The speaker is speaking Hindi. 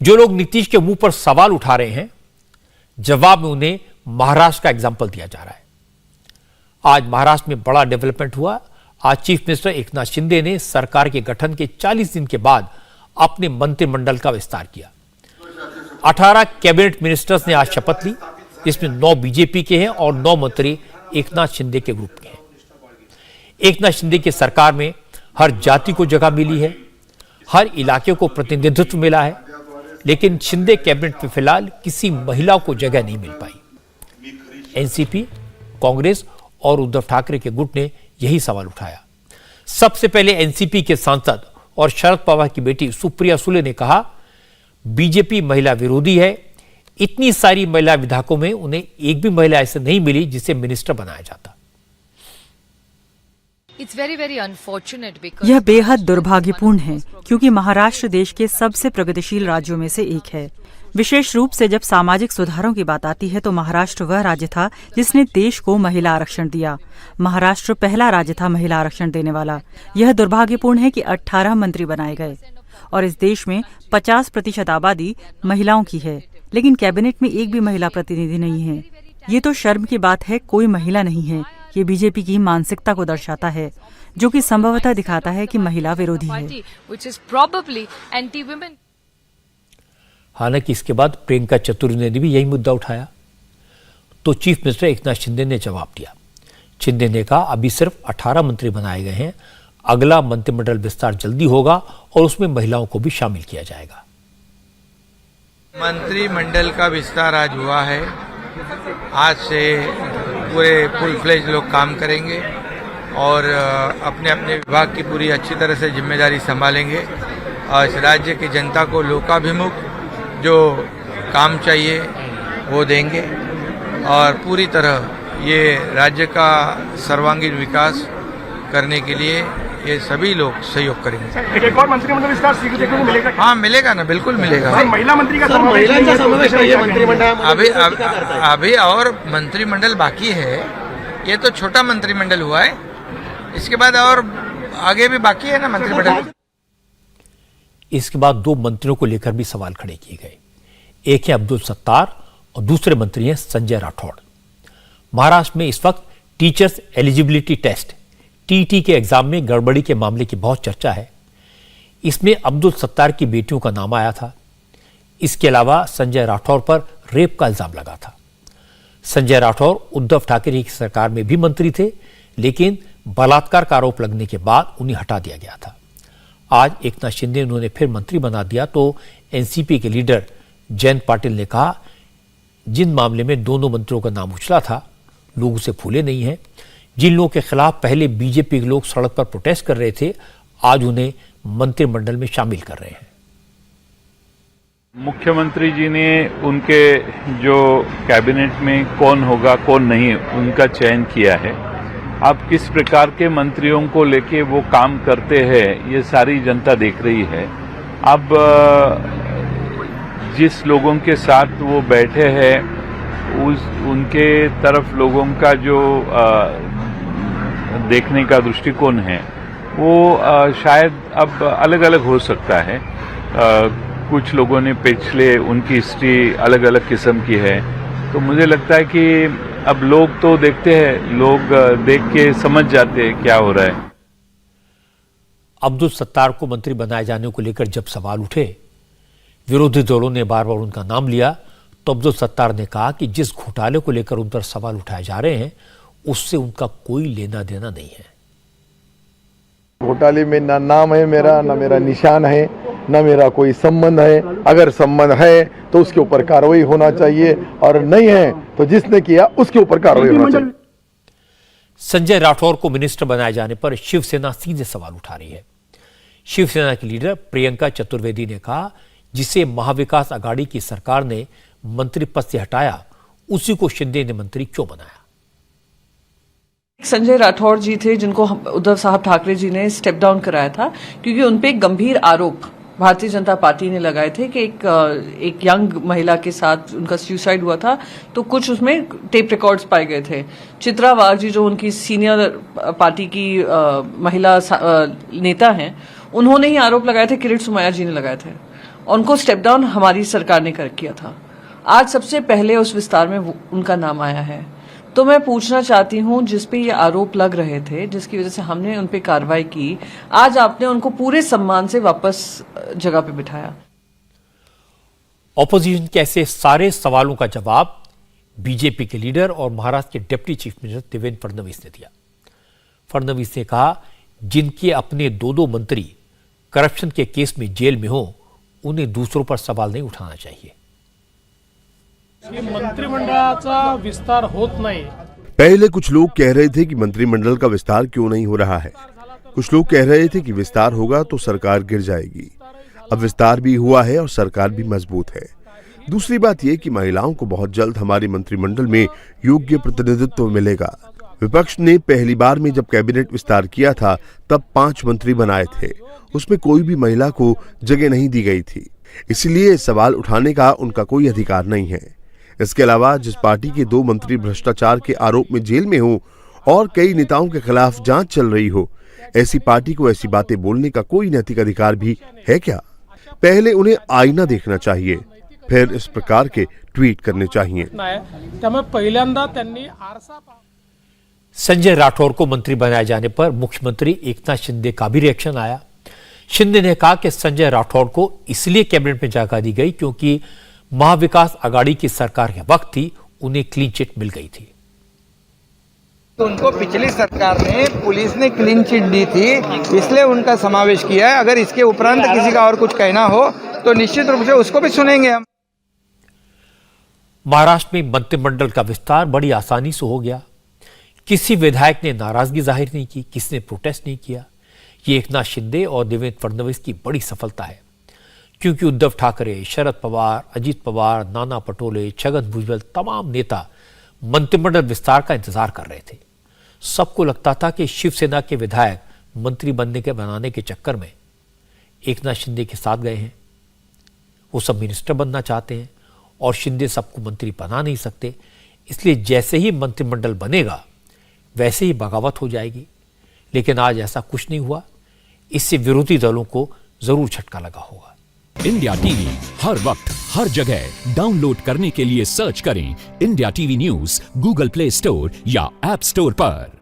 जो लोग नीतीश के मुंह पर सवाल उठा रहे हैं, जवाब में उन्हें महाराष्ट्र का एग्जाम्पल दिया जा रहा है। आज महाराष्ट्र में बड़ा डेवलपमेंट हुआ। आज चीफ मिनिस्टर एकनाथ शिंदे ने सरकार के गठन के 40 दिन के बाद अपने मंत्रिमंडल का विस्तार किया। 18 कैबिनेट मिनिस्टर्स ने आज शपथ ली, जिसमें 9 बीजेपी के हैं और 9 मंत्री एकनाथ शिंदे के ग्रुप के हैं। एकनाथ शिंदे की सरकार में हर जाति को जगह मिली है, हर इलाके को प्रतिनिधित्व मिला है, लेकिन शिंदे कैबिनेट में फिलहाल किसी महिला को जगह नहीं मिल पाई। एनसीपी, कांग्रेस और उद्धव ठाकरे के गुट ने यही सवाल उठाया। सबसे पहले एनसीपी के सांसद और शरद पवार की बेटी सुप्रिया सुले ने कहा, बीजेपी महिला विरोधी है। इतनी सारी महिला विधायकों में उन्हें एक भी महिला ऐसे नहीं मिली जिसे मिनिस्टर बनाया जाता। यह बेहद दुर्भाग्यपूर्ण है, क्योंकि महाराष्ट्र देश के सबसे प्रगतिशील राज्यों में से एक है। विशेष रूप से जब सामाजिक सुधारों की बात आती है तो महाराष्ट्र वह राज्य था जिसने देश को महिला आरक्षण दिया। महाराष्ट्र पहला राज्य था महिला आरक्षण देने वाला। यह दुर्भाग्यपूर्ण है कि 18 मंत्री बनाए गए और इस देश में 50% आबादी महिलाओं की है, लेकिन कैबिनेट में एक भी महिला प्रतिनिधि नहीं है। ये तो शर्म की बात है, कोई महिला नहीं है। ये बीजेपी की मानसिकता को दर्शाता है, जो कि संभवतः दिखाता है कि महिला विरोधी है। हालांकि इसके बाद प्रियंका चतुर्वेदी ने भी यही मुद्दा उठाया, तो चीफ मिनिस्टर एकनाथ शिंदे ने जवाब दिया। शिंदे ने कहा, अभी सिर्फ 18 मंत्री बनाए गए हैं, अगला मंत्रिमंडल विस्तार जल्दी होगा और उसमें महिलाओं को भी शामिल किया जाएगा। मंत्रिमंडल का विस्तार आज हुआ है। आज से पूरे फुल फ्लेज लोग काम करेंगे और अपने अपने विभाग की पूरी अच्छी तरह से जिम्मेदारी संभालेंगे और इस राज्य की जनता को लोकाभिमुख जो काम चाहिए वो देंगे और पूरी तरह ये राज्य का सर्वांगीण विकास करने के लिए ये सभी लोग सहयोग करेंगे। एक और मंत्रिमंडल विस्तार शीघ्र देखने को मिलेगा? हाँ, मिलेगा ना, बिल्कुल मिलेगा। महिला मंत्री का समावेश अभी और मंत्रिमंडल बाकी है। ये तो छोटा मंत्रिमंडल हुआ है, इसके बाद और आगे भी बाकी है ना मंत्रिमंडल। इसके बाद 2 मंत्रियों को लेकर भी सवाल खड़े किए गए। एक है अब्दुल सत्तार और दूसरे मंत्री हैं संजय राठौड़। महाराष्ट्र में इस वक्त टीचर्स एलिजिबिलिटी टेस्ट टीटी के एग्जाम में गड़बड़ी के मामले की बहुत चर्चा है। इसमें अब्दुल सत्तार की बेटियों का नाम आया था। इसके अलावा संजय राठौड़ पर रेप का इल्जाम लगा था। संजय राठौड़ उद्धव ठाकरे की सरकार में भी मंत्री थे, लेकिन बलात्कार का आरोप लगने के बाद उन्हें हटा दिया गया था। आज एकनाथ शिंदे ने उन्हें फिर मंत्री बना दिया तो एनसीपी के लीडर जयंत पाटिल ने कहा, जिन मामले में दोनों मंत्रियों का नाम उछला था, लोग उसे भूले नहीं हैं। जिन लोगों के खिलाफ पहले बीजेपी के लोग सड़क पर प्रोटेस्ट कर रहे थे, आज उन्हें मंत्रिमंडल में शामिल कर रहे हैं। मुख्यमंत्री जी ने उनके जो कैबिनेट में कौन होगा कौन नहीं, उनका चयन किया है। अब किस प्रकार के मंत्रियों को लेके वो काम करते हैं, ये सारी जनता देख रही है। अब जिस लोगों के साथ वो बैठे हैं, उनके तरफ लोगों का जो देखने का दृष्टिकोण है वो शायद अब अलग अलग हो सकता है। कुछ लोगों ने पिछले उनकी हिस्ट्री अलग अलग किस्म की है, तो मुझे लगता है कि अब लोग तो देखते हैं, लोग देख के समझ जाते हैं क्या हो रहा है। अब्दुल सत्तार को मंत्री बनाए जाने को लेकर जब सवाल उठे, विरोधी दलों ने बार बार उनका नाम लिया, तो अब्दुल सत्तार ने कहा कि जिस घोटाले को लेकर उन पर सवाल उठाए जा रहे हैं, उससे उनका कोई लेना देना नहीं है। घोटाले में ना नाम है मेरा, ना मेरा निशान है, ना मेरा कोई संबंध है। अगर संबंध है तो उसके ऊपर कार्रवाई होना चाहिए और नहीं है तो जिसने किया उसके ऊपर कार्रवाई होना चाहिए। संजय राठौर को मिनिस्टर बनाए जाने पर शिवसेना सीधे सवाल उठा रही है। शिवसेना की लीडर प्रियंका चतुर्वेदी ने कहा, जिसे महाविकास आघाड़ी की सरकार ने मंत्री पद से हटाया, उसी को शिंदे ने मंत्री क्यों बनाया। संजय राठौड़ जी थे जिनको उद्धव साहब ठाकरे जी ने स्टेप डाउन कराया था, क्योंकि उनपे एक गंभीर आरोप भारतीय जनता पार्टी ने लगाए थे कि एक यंग महिला के साथ उनका सुसाइड हुआ था, तो कुछ उसमें टेप रिकॉर्ड्स पाए गए थे। चित्रा वाघ जी जो उनकी सीनियर पार्टी की महिला नेता हैं, उन्होंने ही आरोप लगाए थे, किरीट सोमैया जी ने लगाए थे। उनको स्टेप डाउन हमारी सरकार ने किया था। आज सबसे पहले उस विस्तार में उनका नाम आया है। तो मैं पूछना चाहती हूं, जिस पे ये आरोप लग रहे थे, जिसकी वजह से हमने उन पे कार्रवाई की, आज आपने उनको पूरे सम्मान से वापस जगह पे बिठाया। ऑपोजिशन के ऐसे सारे सवालों का जवाब बीजेपी के लीडर और महाराष्ट्र के deputy chief minister Devendra Fadnavis ने दिया। फडणवीस ने कहा, जिनके अपने दो मंत्री करप्शन के केस में जेल में हो, उन्हें दूसरों पर सवाल नहीं उठाना चाहिए। मंत्रिमंडळाचा विस्तार होत नाही। पहले कुछ लोग कह रहे थे कि मंत्रिमंडल का विस्तार क्यों नहीं हो रहा है। कुछ लोग कह रहे थे कि विस्तार होगा तो सरकार गिर जाएगी। अब विस्तार भी हुआ है और सरकार भी मजबूत है। दूसरी बात यह कि महिलाओं को बहुत जल्द हमारे मंत्रिमंडल में योग्य प्रतिनिधित्व मिलेगा। विपक्ष ने पहली बार में जब कैबिनेट विस्तार किया था तब 5 मंत्री बनाए थे, उसमें कोई भी महिला को जगह नहीं दी गई थी। इसलिए सवाल उठाने का उनका कोई अधिकार नहीं है। इसके अलावा जिस पार्टी के 2 मंत्री भ्रष्टाचार के आरोप में जेल में हो और कई नेताओं के खिलाफ जांच चल रही हो, ऐसी पार्टी को ऐसी बातें बोलने का कोई नैतिक अधिकार भी है क्या? पहले उन्हें आईना देखना चाहिए, फिर इस प्रकार के ट्वीट करने चाहिए। संजय राठौर को मंत्री बनाए जाने पर मुख्यमंत्री एकनाथ शिंदे का भी रिएक्शन आया। शिंदे ने कहा कि संजय राठौर को इसलिए कैबिनेट में जगह दी गई क्योंकि महाविकास आघाड़ी की सरकार के वक्त ही उन्हें क्लीन चिट मिल गई थी। तो उनको पिछली सरकार ने, पुलिस ने क्लीन चिट दी थी, इसलिए उनका समावेश किया है। अगर इसके उपरांत किसी का और कुछ कहना हो तो निश्चित रूप से उसको भी सुनेंगे हम। महाराष्ट्र में मंत्रिमंडल का विस्तार बड़ी आसानी से हो गया। किसी विधायक ने नाराजगी जाहिर नहीं की, किसी ने प्रोटेस्ट नहीं किया। ये एकनाथ शिंदे और देवेंद्र फडणवीस की बड़ी सफलता है, क्योंकि उद्धव ठाकरे, शरद पवार, अजित पवार, नाना पटोले, छगन भुजबल तमाम नेता मंत्रिमंडल विस्तार का इंतजार कर रहे थे। सबको लगता था कि शिवसेना के विधायक मंत्री बनाने के चक्कर में एकनाथ शिंदे के साथ गए हैं। वो सब मिनिस्टर बनना चाहते हैं और शिंदे सबको मंत्री बना नहीं सकते, इसलिए जैसे ही मंत्रिमंडल बनेगा वैसे ही बगावत हो जाएगी। लेकिन आज ऐसा कुछ नहीं हुआ। इससे विरोधी दलों को जरूर झटका लगा होगा। इंडिया टीवी हर वक्त हर जगह डाउनलोड करने के लिए सर्च करें India TV news Google play store या ऐप स्टोर पर।